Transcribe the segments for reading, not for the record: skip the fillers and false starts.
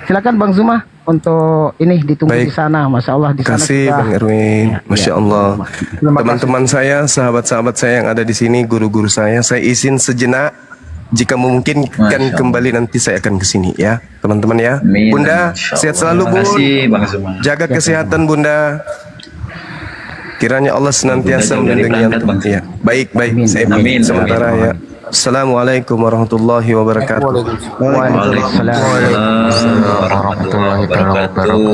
Silakan Bang Zuma untuk ini ditunggu Baik. di sana. Masya Allah di sana. Kasih sudah- Bang Erwin, Masya Allah. Terima Teman-teman saya, sahabat-sahabat saya yang ada di sini, guru-guru saya izin sejenak. Jika memungkinkan kembali nanti saya akan ke sini ya, teman-teman ya. Amin. Bunda, Insya sehat Allah. selalu Terima Bun. kasih Bang Zuma. Jaga kesehatan Bunda. Kiranya Allah senantiasa Bunda jauh dari melindungi berangkat, Bang. ya. Baik, saya Amin. sementara Amin. ya. Assalamualaikum warahmatullahi wabarakatuh. Waalaikumsalam warahmatullahi wabarakatuh.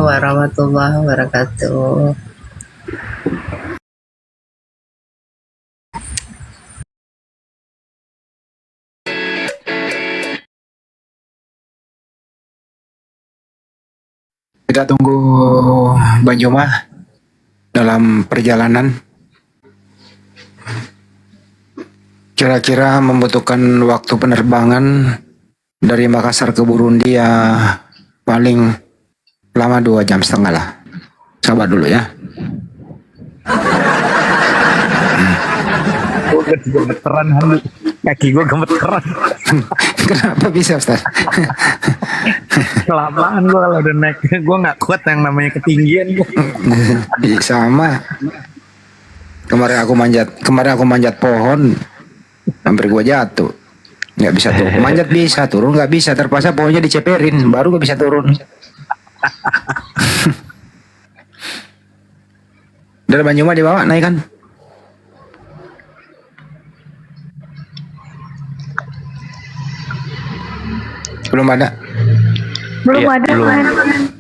Warahmatullahi wabarakatuh. Kita tunggu Bang Juma dalam perjalanan. Kira-kira membutuhkan waktu penerbangan dari Makassar ke Burundi ya paling lama 2,5 jam lah. Sabar dulu ya. Gue gemeteran, kaki gue gemeteran. Kenapa bisa Ustaz? Kelamaan gue kalau udah naik, gue nggak kuat yang namanya ketinggian. Sama. Kemarin aku manjat pohon, hampir gua jatuh. Nggak bisa turun. Manjat bisa, turun nggak bisa. Terpaksa pohonnya diceperin, baru gak bisa turun. Dari Banyuma dibawa naik kan? Belum ada. Belum Iya, ada, belum.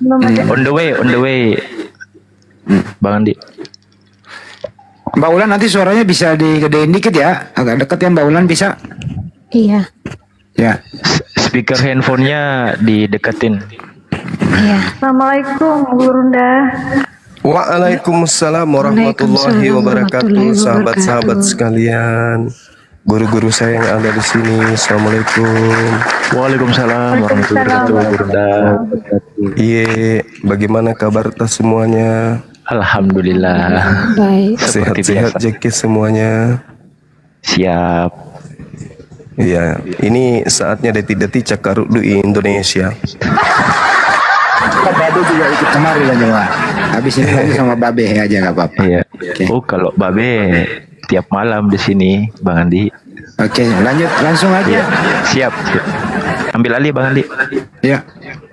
belum ada. On the way. Bang Andi. Mbak Ulan nanti suaranya bisa digedein dikit ya, agak deket ya Mbak Ulan bisa. Iya, Ya. Speaker handphonenya dideketin. iya. Assalamualaikum, Bu Runda. Waalaikumsalam warahmatullahi wabarakatuh. Sahabat-sahabat sekalian, guru-guru saya yang ada di sini. Assalamualaikum. Waalaikumsalam warahmatullahi wabarakatuh. Bunda. Iya, bagaimana kabar tas semuanya? Alhamdulillah. Baik. Seperti Sehat-sehat biasa. Jeki semuanya. Siap. Iya, ini saatnya detik-detik cakar di Indonesia. Babe juga ikut kemari lah Jawa. Habis ini lagi sama Babe aja nggak apa-apa. Iya. Oke. Oh, kalau Babe tiap malam di sini, Bang Andi. Oke, lanjut langsung aja. Iya. Siap. Ambil alih Bang Andi. Ya.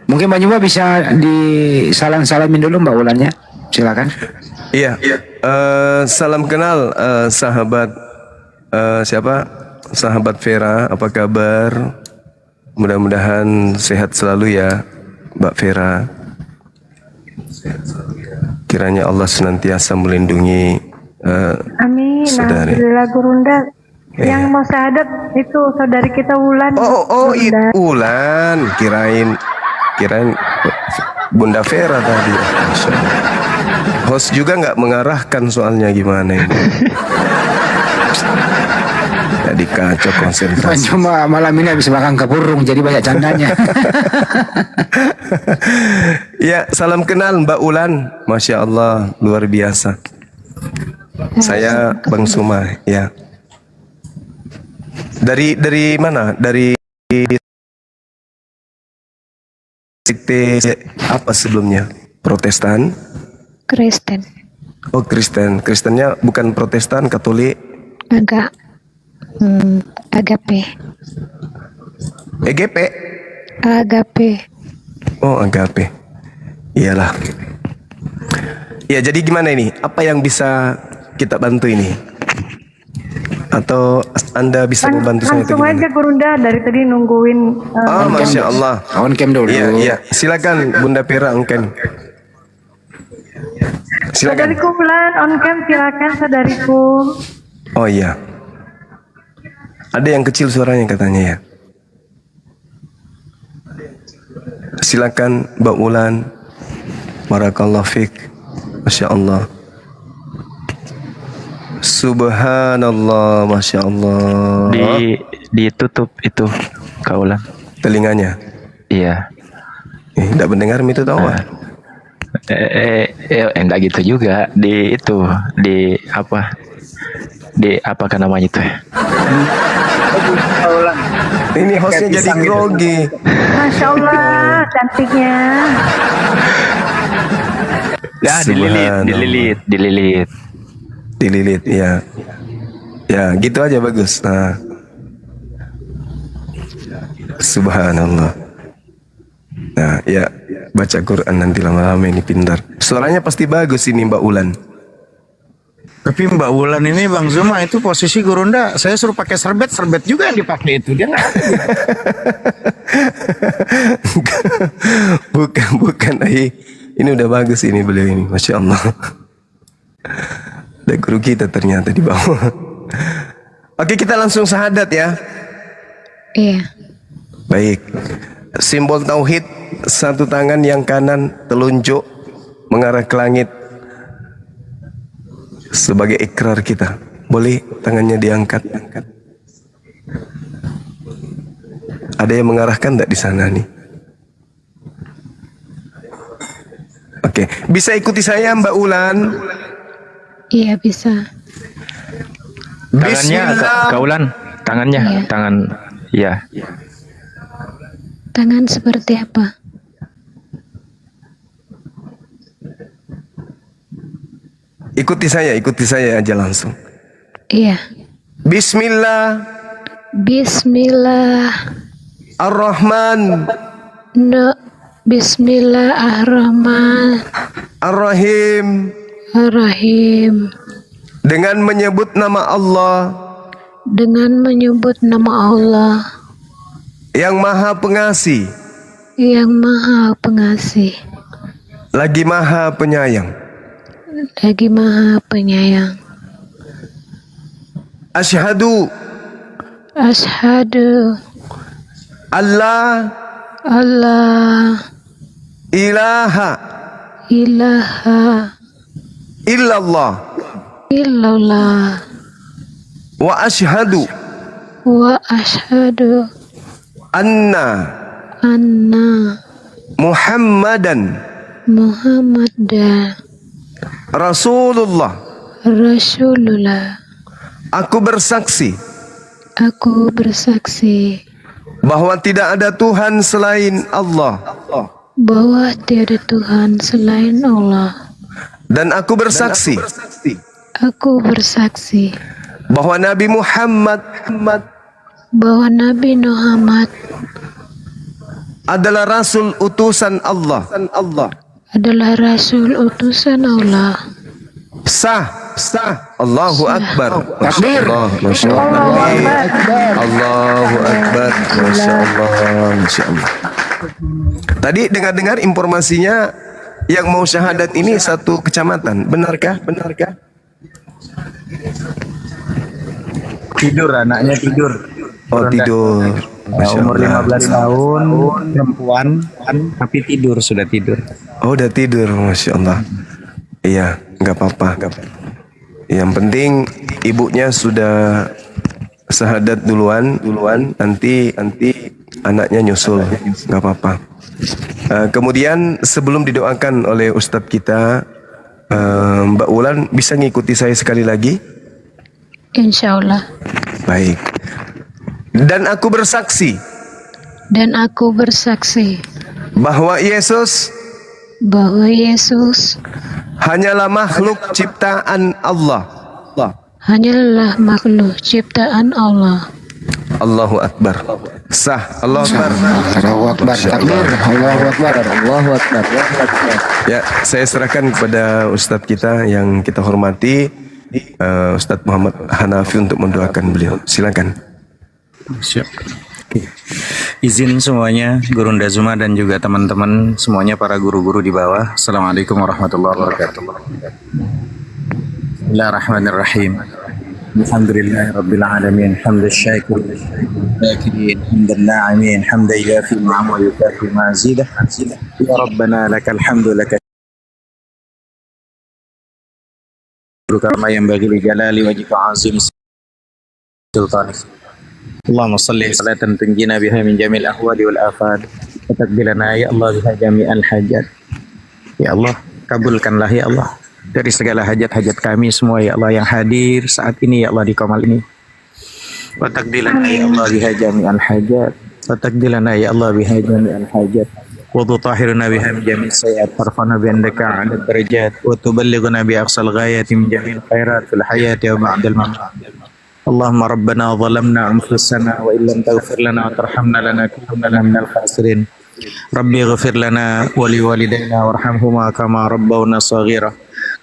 Mungkin Mbak Juma bisa disalam-salamin dulu Mbak Ulannya. Silakan. Iya, salam kenal sahabat siapa? Sahabat Vera, apa kabar? Mudah-mudahan sehat selalu ya, Mbak Vera. Kiranya Allah senantiasa melindungi Amin. saudari. Alhamdulillah, Bu Runda. Yang Iya. mau syahadat itu saudari kita Wulan. Oh, Bu itu Runda. Ulan. Kirain Bunda Vera tadi. Masya Allah. Host juga nggak mengarahkan soalnya gimana ini. Jadi kacau Mbak konsentrasi. Juma malam ini habis makan ke burung jadi banyak candanya. Ya, salam kenal Mbak Ulan. Masya Allah, luar biasa. Saya Bang Suma, ya. Dari mana? Dari sekte apa sebelumnya? Protestan? Kristen. Oh, Kristen. Kristennya bukan Protestan, Katolik, Agak. Agape. EGP. Agape. Oh, Agape. Iyalah. Ya, jadi gimana ini? Apa yang bisa kita bantu ini? Atau Anda bisa membantu saya? Langsung aja Bu Runda, dari tadi nungguin. Oh, Masya Allah. On cam dulu. Iya. Silakan Bunda Pera Angken. Silakan. Saudariku Wulan, on cam silakan saudariku. Oh iya. Ada yang kecil suaranya katanya ya. Silakan Mbak Ulan. Barakallahu fiik. Masya Allah. Subhanallah, Masya Allah. Ditutup itu kaulan. Telinganya. Iya. Tidak mendengar itu tahu. Enggak gitu juga di apa kan namanya itu ya? Ini hostnya jadi grogi. Masya Allah, cantiknya. Ya, dililit. Dililit, ya. Ya, gitu aja bagus. Nah. Subhanallah. Nah, ya, baca Quran nanti lama-lama ini pintar. Suaranya pasti bagus ini Mbak Ulan. Tapi Mbak Wulan ini Bang Zuma itu posisi Gurunda, saya suruh pakai serbet juga yang dipakai itu. Dia nggak. bukan. Ini udah bagus ini beliau ini, Masya Allah. Ada guru kita ternyata di bawah. Oke, kita langsung syahadat ya. Iya. Baik. Simbol tauhid, satu tangan yang kanan telunjuk mengarah ke langit. Sebagai ikrar kita. Boleh tangannya diangkat. Ada yang mengarahkan tak di sana nih? Oke, bisa ikuti saya Mbak Ulan. Iya bisa. Tangannya, Kaulan, tangannya, Iya. tangan, ya. Tangan seperti apa? Ikuti saya aja langsung. Iya. Bismillah Bismillah. ar-Rahman Bismillahirrahmanirrahim. ar-Rahim. Dengan menyebut nama Allah Dengan menyebut nama Allah yang Maha Pengasih, yang Maha Pengasih, lagi Maha Penyayang. lagi Maha Penyayang. Asyhadu Asyhadu Allah Allah ilaha ilaha illallah illallah wa asyhadu wa asyhadu anna Muhammadan Muhammadan Rasulullah. Rasulullah. Aku bersaksi Aku bersaksi bahwa tidak ada Tuhan selain Allah, bahwa tiada Tuhan selain Allah. dan aku bersaksi Aku bersaksi bahwa Nabi Muhammad bahwa Nabi Muhammad adalah Rasul utusan Allah. adalah Rasul utusan Allah. Sah. Allahu Akbar. Takbir. Masya Allah. Allahu Akbar. Masya Allah. Masya Allah. Tadi dengar-dengar informasinya yang mau syahadat ini satu kecamatan. Benarkah? Tidur anaknya tidur. Oh, tidur. Masya Umur Allah. 15 tahun, perempuan, tapi sudah tidur. Oh, udah tidur. Masya Allah. Iya, nggak apa-apa. Yang penting ibunya sudah syahadat duluan. Nanti anaknya nyusul, nggak apa-apa. Kemudian sebelum didoakan oleh Ustadz kita, Mbak Ulan bisa ngikuti saya sekali lagi? Insya Allah. Baik. Dan aku bersaksi bahwa Yesus hanyalah makhluk ciptaan Allah. hanyalah makhluk ciptaan Allah. Allahu Akbar. Sah. Allahu Akbar. Allahu Akbar. Takbir. Allahu Akbar. Allahu Akbar. Ya, saya serahkan kepada Ustadz kita yang kita hormati, Ustadz Muhammad Hanafi untuk mendoakan beliau. Silakan. Siap. Oke. Izin semuanya, Gurunda Zuma dan juga teman-teman semuanya, para guru-guru di bawah. Assalamualaikum warahmatullahi wabarakatuh. Bismillahirrahmanirrahim. Alhamdulillahirabbil alamin, hamdan syakirin, hamdan na'imin, hamdan yafi ni'am wa yukafi mazidah. Ya Rabbana lakal hamdu laka kama yanbaghi li jalali wajhika azim sultanik. Allahumma salli salatan tunjina biha min jamil ahwali wal afad wa takbilana ya Allah biha jami'al hajat. Ya Allah, kabulkanlah ya Allah dari segala hajat-hajat kami semua ya Allah yang hadir saat ini ya Allah di Qamal ini. Wa takbilana ya Allah biha jami'al hajat. Wa takbilana ya Allah biha jami'al hajat. وتطهرنا بها من جميع السيئات ترفعنا بأنك على الدرجات وتبلغنا بأقصى الغايات من جميع الخيرات في الحياة وبعد الممات. اللهم ربنا ظلمنا أنفسنا وإن لم تغفر لنا وترحمنا لنكونن من الخاسرين. ربي اغفر لنا ولوالدينا وارحمهما كما ربونا صغيرا.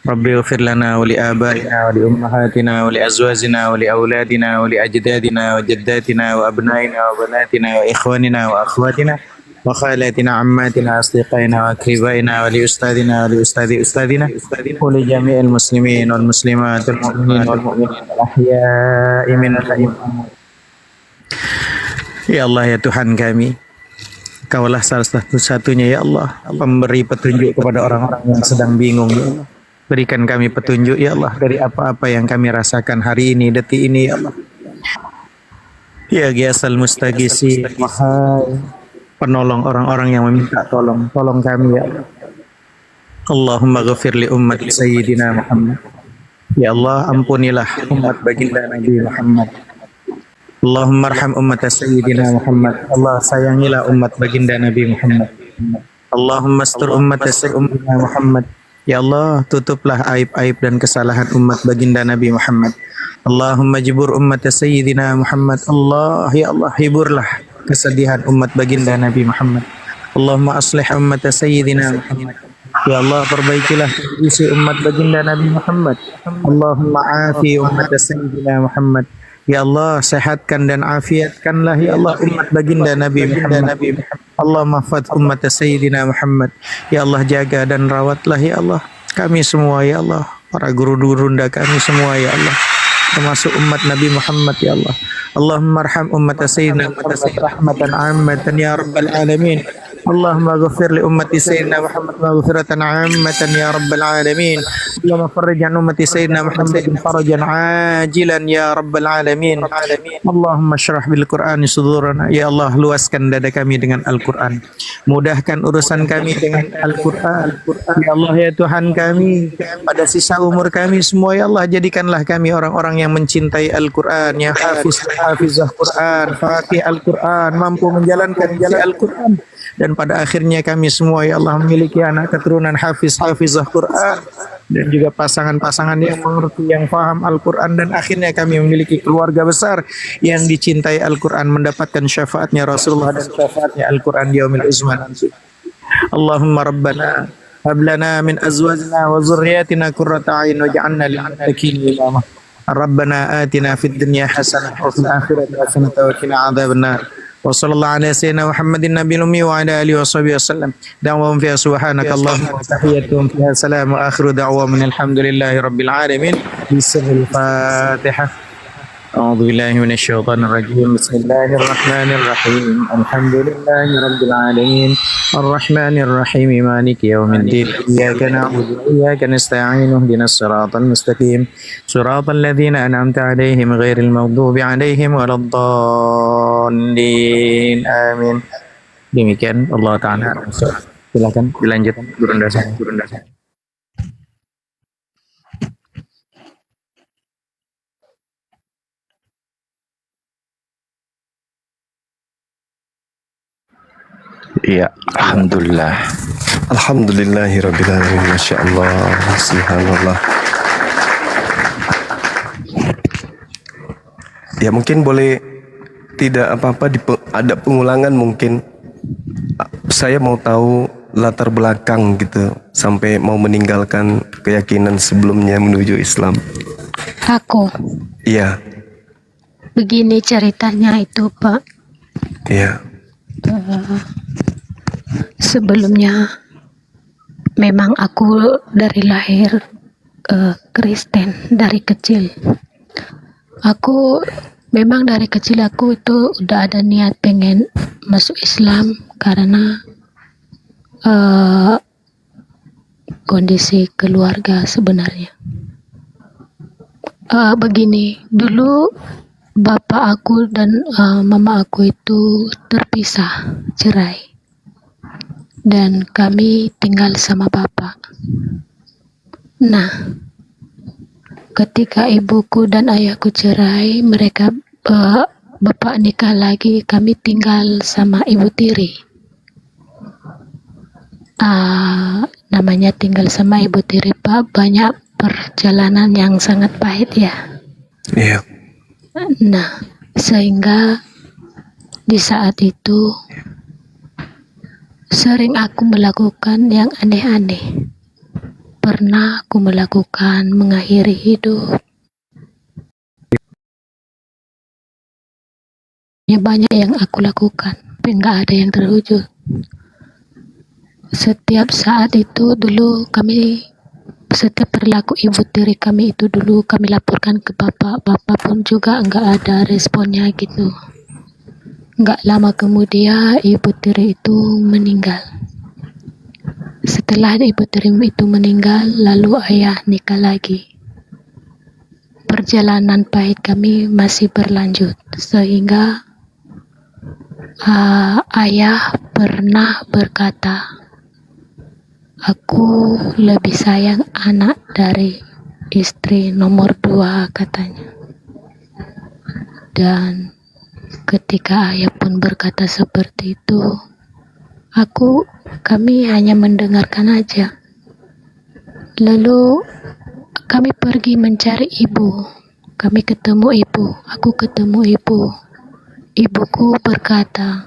ربي اغفر لنا ولآبائنا ولأمهاتنا ولأزواجنا ولأولادنا ولأجدادنا وجداتنا وأبنائنا وبناتنا وإخواننا وأخواتنا وخالاتنا عماتنا أصدقائنا وأقربائنا ولأستاذنا ولأستاذ أستاذنا ولجميع المسلمين والمسلمات والمؤمنين والمؤمنين الأحياء منهم والأموات. Ya Allah, ya Tuhan kami, Kaulah salah satu-satunya ya Allah, pemberi petunjuk kepada orang-orang yang sedang bingung ya Allah. Berikan kami petunjuk ya Allah dari apa-apa yang kami rasakan hari ini, detik ini ya Allah. Ya Ghiasal Mustagisi, wahai penolong orang-orang yang meminta tolong, tolong kami ya Allah. Allahumma ghafir li ummat Sayyidina Muhammad. Ya Allah, ampunilah umat baginda Nabi Muhammad. Allahumma arham ummat Sayyidina Muhammad. Allah sayangilah umat baginda Nabi Muhammad. Allahumma astur ummat Sayyidina Muhammad. Ya Allah, tutuplah aib-aib dan kesalahan umat baginda Nabi Muhammad. Allahumma jibur ummat Sayyidina Muhammad. Allah, ya Allah, hiburlah kesedihan umat baginda Nabi Muhammad. Allahumma aslih ummat Sayyidina Muhammad. Ya Allah, perbaikilah kondisi umat baginda Nabi Muhammad. Allahumma afi ummat Sayyidina Muhammad. Ya Allah, sehatkan dan afiatkanlah ya Allah umat baginda Nabi Muhammad. Allah mahfad umat Sayyidina Muhammad. Ya Allah, jaga dan rawatlah ya Allah kami semua ya Allah, para guru-gurunda kami semua ya Allah, termasuk umat Nabi Muhammad ya Allah. Allahumma arham umat Sayyidina Muhammad rahmatan ammatan ya rabbal alamin. Allahumma ghafir li ummati Sayyidina Muhammad maghfiratan ammatan ya rabbal alamin. Allahumma farrij an ummati Sayyidina Muhammad farajan ajilan ya rabbal alamin. Allahumma syrah bil Qur'ani sudurana. Ya Allah, luaskan dada kami dengan Al-Qur'an. Mudahkan urusan kami dengan Al-Qur'an. Ya Allah, ya Tuhan kami, pada sisa umur kami semua ya Allah, jadikanlah kami orang-orang yang mencintai Al-Qur'an, yang hafizah Qur'an, faqih Al-Qur'an, mampu menjalankan Al-Qur'an. Dan pada akhirnya kami semua ya Allah memiliki anak keturunan hafizah Quran, dan juga pasangan-pasangan yang mengerti, yang faham Al-Quran, dan akhirnya kami memiliki keluarga besar yang dicintai Al-Quran, mendapatkan syafaatnya Rasulullah dan syafaatnya Al-Quran di yaumil uzma nanti. Allahumma rabbana hab lana min azwajina wa zurriyatina qurrata a'yun waj'alna lil muttaqina imama. Rabbana atina fid dunya hasanah wa fil akhirati hasanah wa qina adzabannar. وصلى الله على سيدنا محمد النبي الأمي وعلى آله وصحبه وسلم. دعواهم فيها سبحانك اللهم وتحياتهم فيها سلام وآخر دعواهم الحمد لله رب العالمين. بسم الفاتحة. أعوذ بالله من الشيطان الرجيم. بسم الله الرحمن الرحيم. الحمد لله رب العالمين الرحمن الرحيم مالك يوم الدين. إياك نعبد وإياك نستعين اهدنا الصراط المستقيم صراط الذين أنعمت عليهم غير المغضوب عليهم ولا الضالين. Amin. Demikian Allah Ta'ala. Silakan dilanjut Gurunda saya. Iya, alhamdulillah. Alhamdulillahirabbil alamin. Masya Allah, subhanallah. Ya mungkin boleh tidak apa-apa ada pengulangan mungkin. Saya mau tahu latar belakang gitu sampai mau meninggalkan keyakinan sebelumnya menuju Islam. Aku. Iya. Begini ceritanya itu, Pak. Iya. Sebelumnya memang aku dari lahir Kristen dari kecil. Aku memang dari kecil aku itu udah ada niat pengen masuk Islam karena kondisi keluarga sebenarnya. Begini, dulu bapak aku dan mama aku itu terpisah, cerai, dan kami tinggal sama bapak. Nah, ketika ibuku dan ayahku cerai, mereka bapak nikah lagi, kami tinggal sama ibu tiri. namanya tinggal sama ibu tiri Pak, banyak perjalanan yang sangat pahit ya. Iya. Nah, sehingga di saat itu sering aku melakukan yang aneh-aneh. Pernah aku melakukan mengakhiri hidup. Ya, banyak yang aku lakukan, tapi nggak ada yang terwujud. Setiap saat itu dulu kami, setiap perilaku ibu tiri kami itu dulu kami laporkan ke bapak. Bapak pun juga nggak ada responnya gitu. Nggak lama kemudian ibu tiri itu meninggal. Setelah ibu tiri itu meninggal, lalu ayah nikah lagi. Perjalanan pahit kami masih berlanjut, sehingga ayah pernah berkata, aku lebih sayang anak dari istri nomor 2 katanya. Dan ketika ayah pun berkata seperti itu, kami hanya mendengarkan aja. Lalu kami pergi mencari ibu. Kami ketemu ibu. Aku ketemu ibu. Ibuku berkata,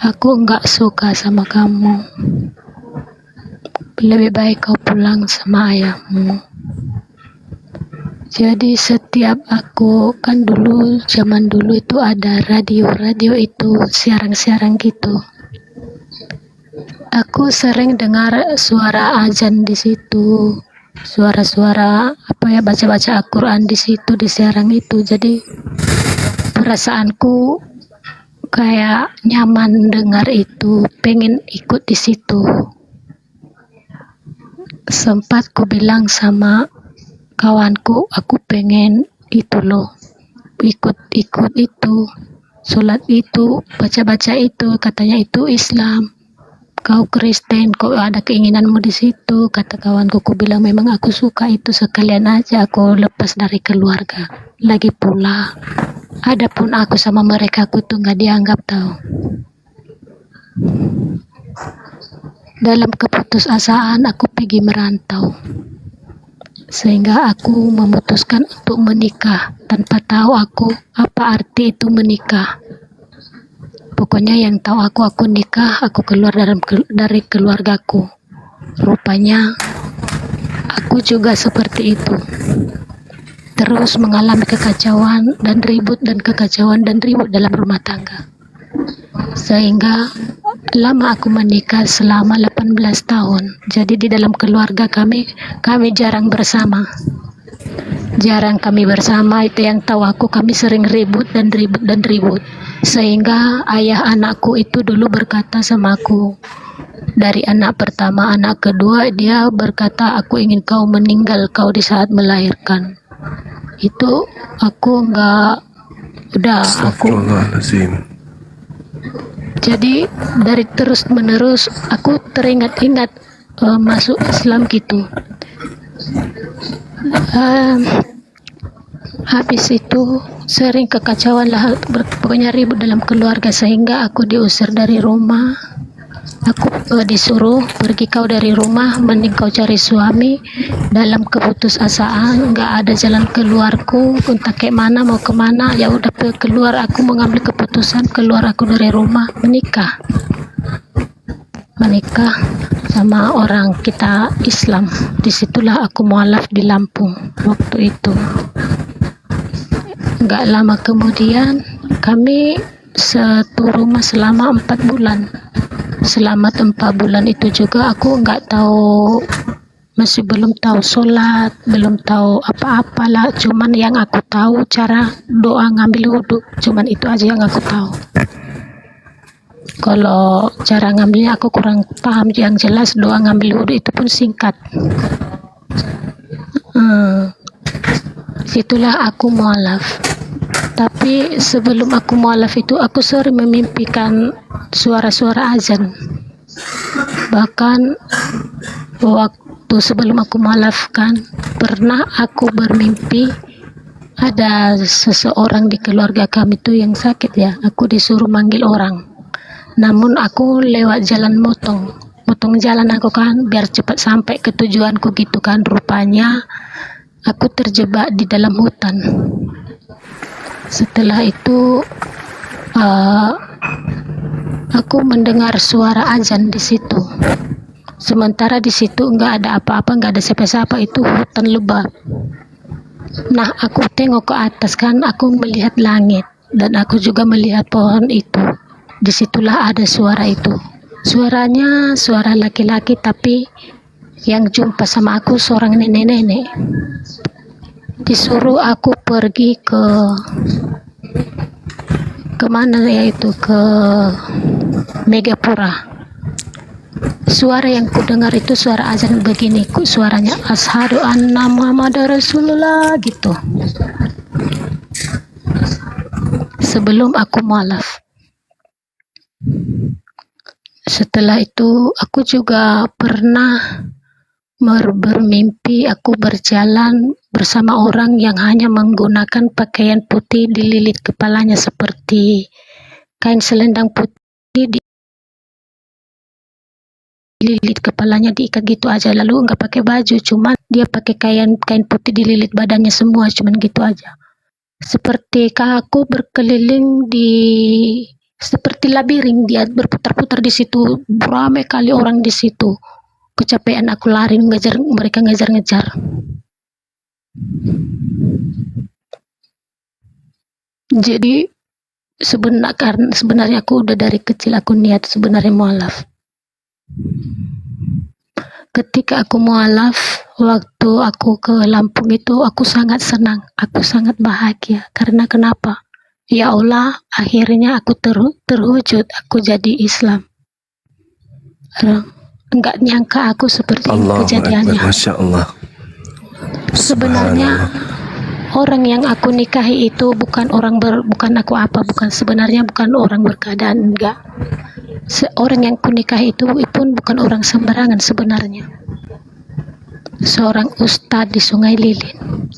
aku enggak suka sama kamu. Lebih baik kau pulang sama ayahmu. Jadi setiap aku, kan dulu, zaman dulu itu ada radio itu siaran-siaran gitu. Aku sering dengar suara azan di situ, suara-suara baca-baca Al-Quran di situ di siaran itu. Jadi perasaanku kayak nyaman dengar itu, pengen ikut di situ. Sempat ku bilang sama kawanku, aku pengen itu loh, ikut itu, sholat itu, baca-baca itu, katanya itu Islam. Kau Kristen, kau ada keinginanmu di situ, kata kawanku. Ku bilang memang aku suka itu, sekalian aja aku lepas dari keluarga. Lagi pula, adapun aku sama mereka, aku tuh nggak dianggap tahu. Dalam keputusasaan aku pergi merantau, sehingga aku memutuskan untuk menikah tanpa tahu aku apa arti itu menikah. Pokoknya yang tahu aku nikah, aku keluar dari keluargaku. Rupanya aku juga seperti itu. Terus mengalami kekacauan dan ribut dalam rumah tangga. Sehingga lama aku menikah selama 18 tahun. Jadi di dalam keluarga kami jarang bersama. Jarang kami bersama, itu yang tahu aku, kami sering ribut. Sehingga ayah anakku itu dulu berkata sama aku, dari anak pertama, anak kedua, dia berkata, aku ingin kau meninggal, kau di saat melahirkan. Itu aku Astagfirullahaladzim. Jadi dari terus menerus aku teringat-ingat masuk Islam gitu. Habis itu sering kekacauan lah, pokoknya ribut dalam keluarga, sehingga aku diusir dari rumah. Aku disuruh pergi kau dari rumah, mending kau cari suami. Dalam keputusasaan, nggak ada jalan keluarku, entah kayak mana mau kemana, ya udah keluar. Aku mengambil keputusan keluar aku dari rumah, menikah sama orang kita Islam. Disitulah aku mualaf di Lampung waktu itu. Nggak lama kemudian kami satu rumah selama 4 bulan. Selama 4 bulan itu juga aku nggak tahu, masih belum tahu sholat, belum tahu apa-apalah. Cuman yang aku tahu cara doa ngambil wudhu, cuman itu aja yang aku tahu. Kalau cara ngambilnya aku kurang paham. Yang jelas doa ngambil wudhu itu pun singkat. Situlah aku mualaf. Tapi sebelum aku mualaf itu, aku sering memimpikan suara-suara azan. Bahkan waktu sebelum aku mualaf kan, pernah aku bermimpi ada seseorang di keluarga kami tuh yang sakit ya. Aku disuruh manggil orang. Namun aku lewat jalan motong potong jalan aku kan biar cepat sampai ke tujuanku gitu kan. Rupanya aku terjebak di dalam hutan. Setelah itu aku mendengar suara azan di situ. Sementara di situ nggak ada apa-apa, nggak ada siapa-siapa, itu hutan lebat. Nah, aku tengok ke atas kan, aku melihat langit dan aku juga melihat pohon itu. Disitulah ada suara itu. Suaranya suara laki-laki, tapi yang jumpa sama aku seorang nenek-nenek. Disuruh aku pergi ke mana ya itu, ke Megapura. Suara yang ku dengar itu suara azan begini, suaranya asyhadu anna Muhammadar Rasulullah gitu. Sebelum aku mualaf. Setelah itu aku juga pernah bermimpi aku berjalan bersama orang yang hanya menggunakan pakaian putih dililit kepalanya seperti kain selendang putih dililit kepalanya, diikat gitu aja, lalu nggak pakai baju, cuman dia pakai kain putih dililit badannya semua, cuman gitu aja. Seperti aku berkeliling di seperti labirin, dia berputar-putar di situ, ramai kali orang di situ. Kecapean aku lari mereka ngejar-ngejar. Jadi sebenarnya aku udah dari kecil aku niat sebenarnya mualaf. Ketika aku mualaf, waktu aku ke Lampung itu aku sangat senang, aku sangat bahagia. Karena kenapa? Ya Allah, akhirnya aku terwujud, aku jadi Islam. Enggak nyangka aku seperti ini kejadiannya. Masya Allah. Sebenarnya orang yang aku nikahi itu bukan sebenarnya bukan orang berkeadaan, enggak. Orang yang kunikahi itu pun bukan orang sembarangan sebenarnya. Seorang ustadz di Sungai Lilin.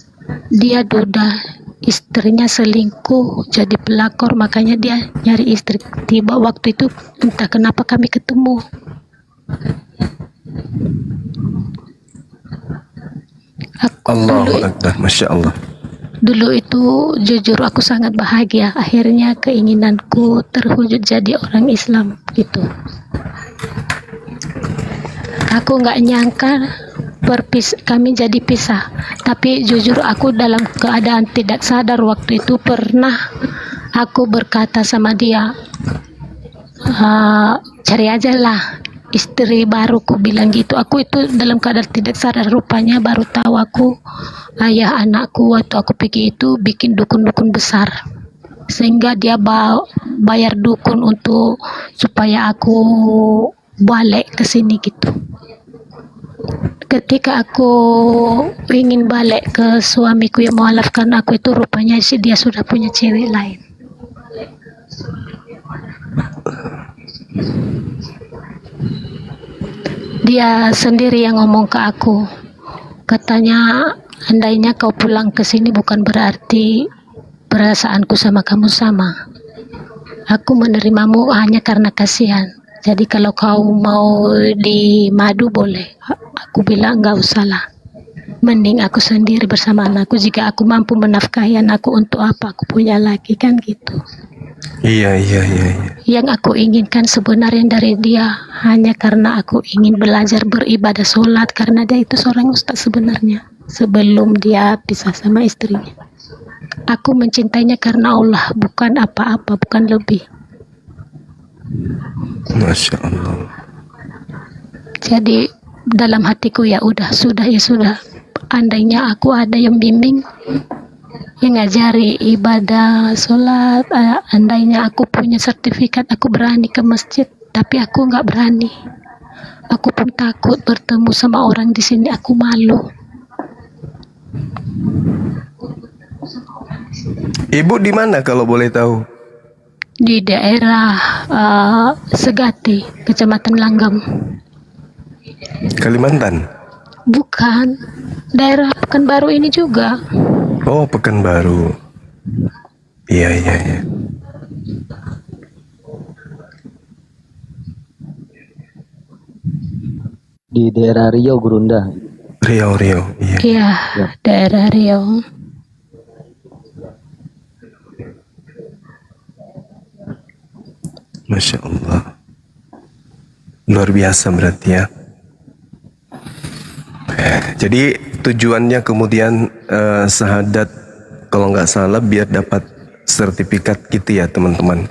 Dia duda, istrinya selingkuh, jadi pelakor, makanya dia nyari istri. Tiba waktu itu entah kenapa kami ketemu. Allahu Akbar, Masya Allah. Dulu itu jujur aku sangat bahagia, akhirnya keinginanku terwujud jadi orang Islam gitu. Aku nggak nyangka kami jadi pisah, tapi jujur aku dalam keadaan tidak sadar waktu itu pernah aku berkata sama dia, cari aja lah istri baru, ku bilang gitu. Aku itu dalam keadaan tidak sadar, rupanya baru tahu aku ayah anakku waktu aku pergi itu bikin dukun-dukun besar, sehingga dia bayar dukun untuk supaya aku balik ke sini gitu. Ketika aku ingin balik ke suamiku yang mualafkan aku itu, rupanya dia sudah punya cewek lain. Dia sendiri yang ngomong ke aku, katanya andainya kau pulang ke sini bukan berarti perasaanku sama kamu sama. Aku menerimamu hanya karena kasihan. Jadi kalau kau mau di madu boleh. Aku bilang enggak usah lah. Mending aku sendiri bersama anakku. Jika aku mampu menafkahi anakku, untuk apa aku punya laki, kan gitu. Iya. Yang aku inginkan sebenarnya dari dia hanya karena aku ingin belajar beribadah sholat, karena dia itu seorang ustaz sebenarnya sebelum dia pisah sama istrinya. Aku mencintainya karena Allah, bukan apa-apa, bukan lebih. Masya Allah. Jadi dalam hatiku ya sudah. Andainya aku ada yang bimbing, yang ngajari ibadah sholat, andainya aku punya sertifikat, aku berani ke masjid, tapi aku nggak berani. Aku pun takut bertemu sama orang di sini, aku malu. Ibu di mana kalau boleh tahu? Di daerah Segati, Kecamatan Langgam. Kalimantan? Bukan, daerah Pekanbaru ini juga. Oh, Pekanbaru. Iya. Di daerah Riau, Gurunda. Riau, iya. Iya, daerah Riau. Masya Allah. Luar biasa berarti ya. Jadi tujuannya kemudian syahadat kalau nggak salah biar dapat sertifikat gitu ya teman-teman.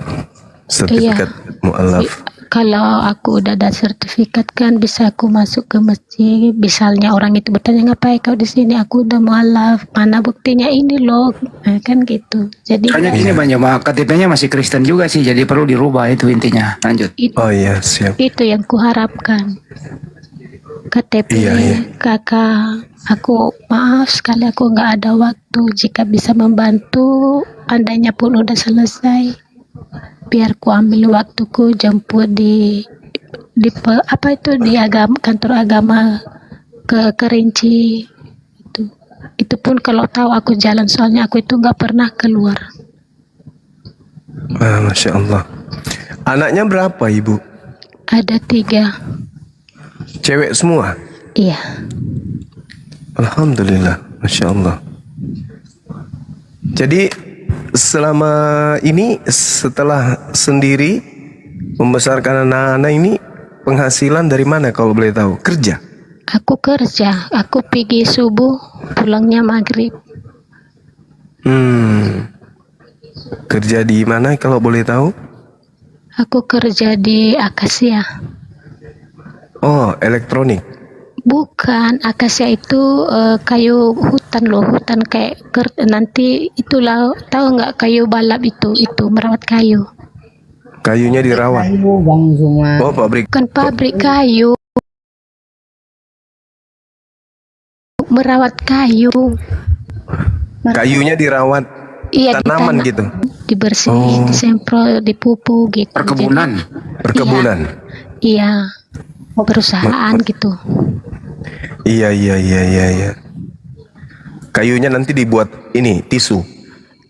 Sertifikat mu'alaf. Kalau aku udah ada sertifikat kan bisa aku masuk ke masjid. Misalnya orang itu bertanya ngapain kau di sini? Aku udah mualaf. Mana buktinya ini loh? Nah, kan gitu. Jadi Hanya gini Bang Juma, KTP-nya masih Kristen juga sih, jadi perlu dirubah itu intinya. Lanjut. Oh iya, siap. itu yang kuharapkan. KTP Iya. kakak. Aku maaf sekali aku nggak ada waktu. Jika bisa membantu, andainya pun udah selesai. Biar ku ambil waktuku jemput di kantor agama ke Kerinci itu pun kalau tahu aku jalan, soalnya aku itu nggak pernah keluar. Masya Allah. Anaknya berapa ibu? Ada 3. Cewek semua? Iya. Alhamdulillah, Masya Allah. Jadi selama ini setelah sendiri membesarkan anak-anak ini penghasilan dari mana kalau boleh tahu? Kerja? Aku kerja, aku pergi subuh, pulangnya maghrib. Kerja di mana kalau boleh tahu? Aku kerja di Akasia. Oh, elektronik. Bukan, akasia itu kayu hutan loh, hutan kayak nanti itulah, tahu nggak kayu balap itu merawat kayu. Kayunya dirawat. Kayu Bang Zuma. Oh, pabrik. Bukan pabrik kayu, merawat kayu. Kayunya dirawat. Iya, Tanaman gitu. Dibersihin, disemprot, dipupuk gitu. Perkebunan. Perkebunan. Iya, perusahaan gitu. Iya. Kayunya nanti dibuat ini tisu.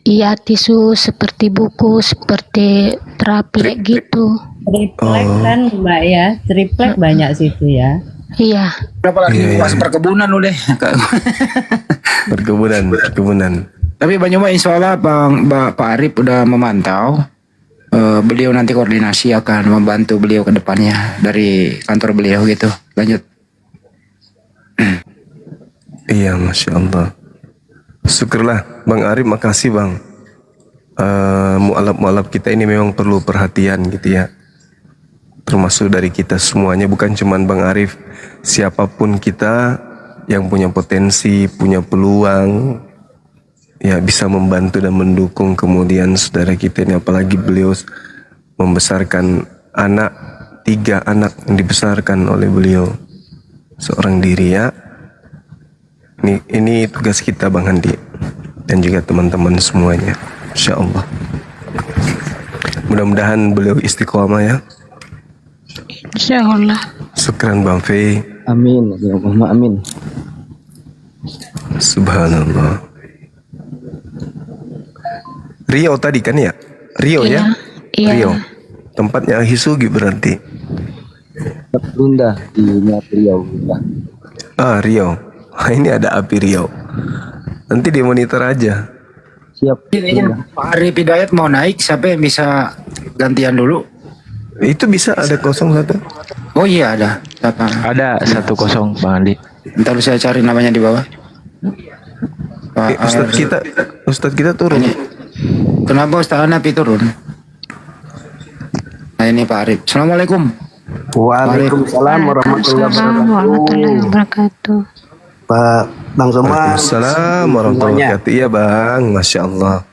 Iya, tisu seperti buku, seperti triplek gitu. Triplek kan Mbak ya, triplek banyak situ ya. Iya. Berapa lagi pas perkebunan udah. Perkebunan. Tapi Bang Juma insya Allah Pak Arif udah memantau. Beliau nanti koordinasi akan membantu beliau ke depannya dari kantor beliau gitu. Lanjut. Iya, Masya Allah. Syukurlah Bang Arif, makasih Bang. Mu'alaf kita ini memang perlu perhatian gitu ya. Termasuk dari kita semuanya, bukan cuman Bang Arif. Siapapun kita yang punya potensi, punya peluang, ya bisa membantu dan mendukung kemudian saudara kita ini. Apalagi beliau membesarkan 3 anak yang dibesarkan oleh beliau seorang diri ya. Ini tugas kita Bang Handi dan juga teman-teman semuanya, insya Allah. Mudah-mudahan beliau istiqomah ya. Insya Allah. Syukran Bang Fei. Amin. Allahumma amin. Subhanallah. Riau tadi kan ya? Riau Iya, ya? iya. Riau. Tempatnya Hisugi berarti. Gurunda di Riau. Riau. Ini ada api Riau. Nanti dimonitor aja. Siap. Pak Arif Hidayat mau naik, siapa yang bisa gantian dulu? Itu bisa ada 01. Oh iya ada. Siapa? Ada 1-0 Bang Andi. Ntar saya cari namanya di bawah. Pak Ustadz kita turun. Kenapa Ustaz Hanafi turun? Nah ini Pak Arif. Assalamualaikum. Waalaikumsalam warahmatullahi wabarakatuh. Pak Bang Zuma. Waalaikumsalam warahmatullahi wabarakatuh. Iya Bang, Masya Allah.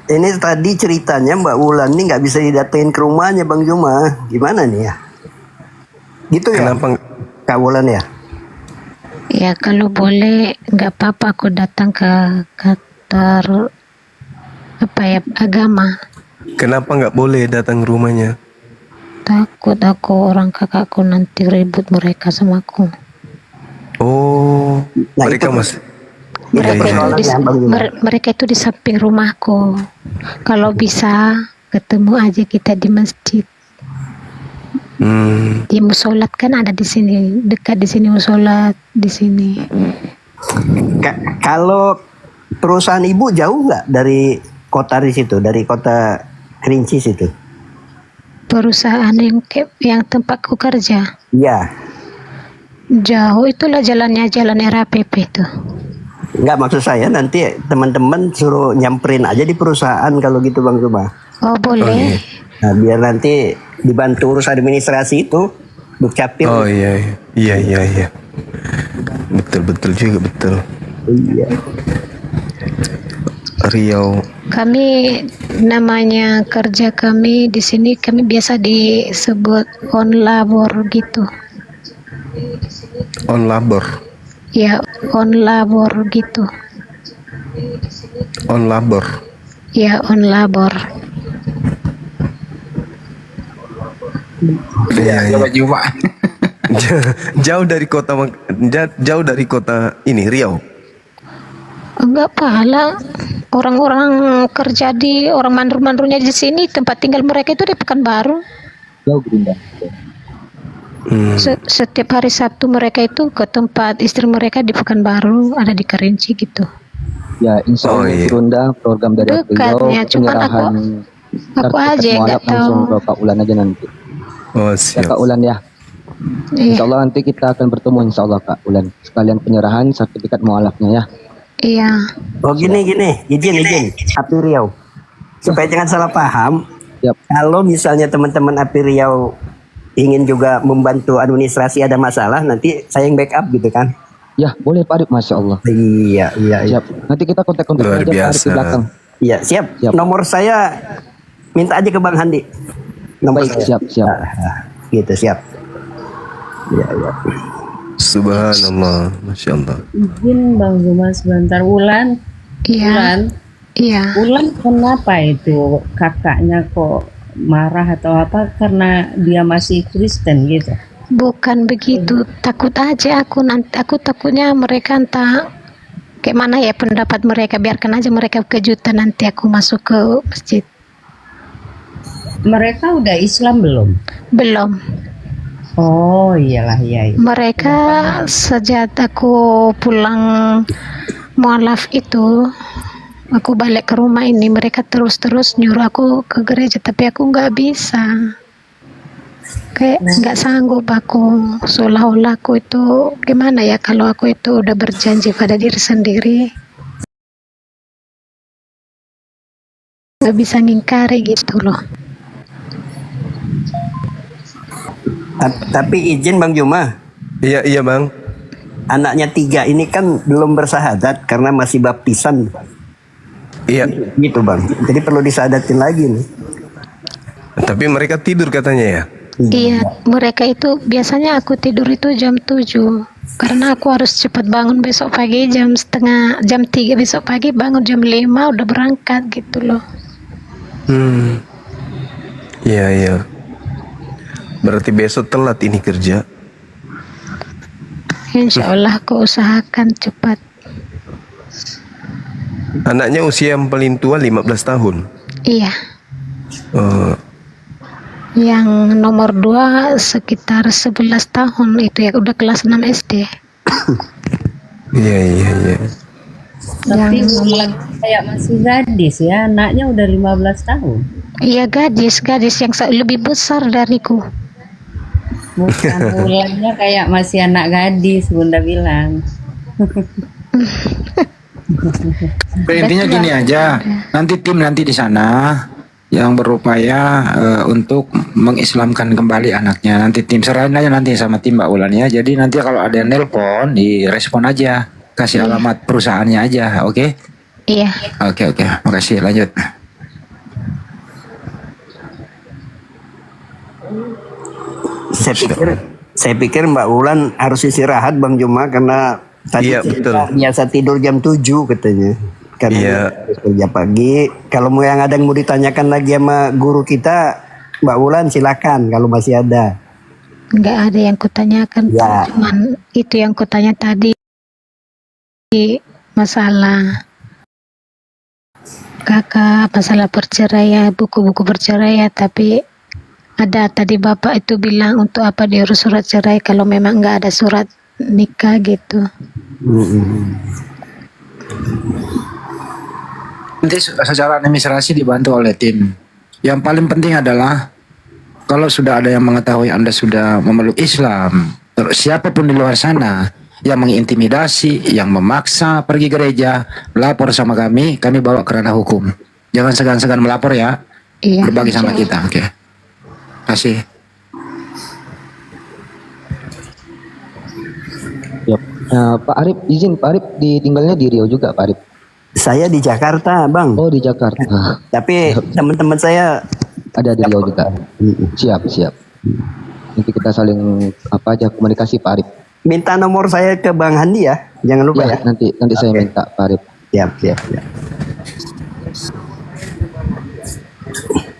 Ini tadi ceritanya Mbak Wulan ini nggak bisa didatengin ke rumahnya Bang Zuma. Gimana nih ya? Gitu ya? Kenapa? Kak Wulan ya? Ya kalau boleh nggak apa-apa aku datang ke kantor agama. Kenapa nggak boleh datang ke rumahnya? Takut aku orang kakakku nanti ribut mereka sama aku. Oh, Nah, mereka itu- masih. Mereka itu di samping rumahku. Kalau bisa ketemu aja kita di masjid. Di musolat kan ada di sini, dekat di sini musolat di sini. Kalau perusahaan ibu jauh nggak dari kota di situ, dari kota Kerinci situ? Perusahaan yang tempatku kerja Iya. jauh, itulah jalannya jalan RAPP itu. Nggak, maksud saya nanti teman-teman suruh nyamperin aja di perusahaan kalau gitu Bang Zuma. Oh boleh. Nah, biar nanti dibantu urus administrasi itu, Dukcapil. Oh iya, iya, iya, iya. Betul juga, betul. Iya. Riau. Kami namanya kerja kami di sini, kami biasa disebut on labor gitu. On labor. Ya, on labor gitu. On labor. Ya, on labor. Iya, iya. Coba Juma. Jauh dari kota, jauh dari kota ini Riau. Enggak pahala. Orang-orang kerja di orang mandur-mandurnya di sini, tempat tinggal mereka itu di Pekanbaru. Jauh Gerinda. Setiap hari Sabtu mereka itu ke tempat istri mereka di Pekanbaru, ada di Kerinci gitu. Ya, insya Allah iya. Gerinda program dari Dekatnya, cuman aku aja yang nggak langsung tahu. ke Kak Ulan aja nanti. Oh, Ya siap. Kak Ulan ya. Iya, Insya Allah nanti kita akan bertemu insya Allah Kak Ulan. Sekalian penyerahan sertifikat mualafnya ya. iya. Oh gini, izin, Api Riau. Supaya jangan salah paham. Siap. Kalau misalnya teman-teman Api Riau ingin juga membantu administrasi, ada masalah, nanti saya yang backup gitu kan? Ya boleh Pak Arif, Masya Allah. Iya. Siap. Nanti kita kontak-kontak Luar aja Pak Arif di biasa. belakang. Iya, siap. Siap. Nomor saya minta aja ke Bang Handi. Nomor Baik, saya. siap. Gitu, siap. Iya. Subhanallah, Masya Allah. Izin Bang Zuma sebentar. Ulan, Iya. Iya. Ulan kenapa itu kakaknya kok marah atau apa karena dia masih Kristen gitu? Bukan begitu, takut aja aku nanti, aku takutnya mereka entah kayak mana ya pendapat mereka, biarkan aja mereka kejutan nanti aku masuk ke masjid. Mereka udah Islam belum? Belum. Oh iyalah, iya. Mereka sejak aku pulang mualaf itu, aku balik ke rumah ini, mereka terus nyuruh aku ke gereja, tapi aku nggak bisa. Kayak nggak sanggup aku, seolah-olah aku itu gimana ya, kalau aku itu udah berjanji pada diri sendiri nggak bisa ngingkari gitu loh. Tapi izin Bang Juma, Iya Bang. anaknya 3 ini kan belum bersahadat karena masih baptisan. Iya. Gitu Bang. Jadi perlu disadatin lagi nih. Tapi mereka tidur katanya ya. Iya, mereka itu biasanya aku tidur itu jam 7 karena aku harus cepat bangun besok pagi jam 3 besok pagi, bangun jam 5 udah berangkat gitu loh. Iya. Berarti besok telat ini kerja. Insya Allah aku usahakan cepat. Anaknya usia yang paling tua 15 tahun. Iya. Oh, Yang nomor 2 sekitar 11 tahun itu ya, udah kelas 6 SD. iya. Tapi Ulan kayak masih gadis ya, anaknya udah 15 tahun. Iya, gadis yang lebih besar dariku. Bukan, Ulannya kayak masih anak gadis, Bunda bilang. Intinya gini aja, nanti tim di sana yang berupaya untuk mengislamkan kembali anaknya. Nanti tim serahin aja nanti sama tim Mbak Ulan ya. Jadi nanti kalau ada yang nelpon, direspon aja, kasih alamat perusahaannya aja, oke? Iya. Oke, makasih. Lanjut. Saya pikir Mbak Ulan harus istirahat Bang Juma karena tadi Iya, betul. biasa tidur jam 7 katanya. Karena Iya. harus kerja pagi. Kalau mau yang ada yang mau ditanyakan lagi sama guru kita, Mbak Ulan silakan kalau masih ada. Nggak ada yang kutanyakan, Ya. cuman itu yang kutanya tadi, masalah kakak, masalah perceraian, buku-buku perceraian, tapi Ada tadi Bapak itu bilang untuk apa diurus surat cerai kalau memang nggak ada surat nikah gitu. Nanti secara administrasi dibantu oleh tim. Yang paling penting adalah kalau sudah ada yang mengetahui Anda sudah memeluk Islam, terus siapapun di luar sana yang mengintimidasi, yang memaksa pergi gereja, lapor sama kami bawa ke ranah hukum. Jangan segan-segan melapor ya. Iya. Berbagi sama kita, oke. Kasih. Yap. Pak Arif, izin Pak Arif ditinggalnya di Riau juga Pak Arif. Saya di Jakarta, Bang. Oh di Jakarta. Tapi teman-teman saya Ada di Riau juga. Siap. Nanti kita saling komunikasi Pak Arif. minta nomor saya ke Bang Handi ya. Jangan lupa ya. Nanti saya minta Pak Arif. Siap.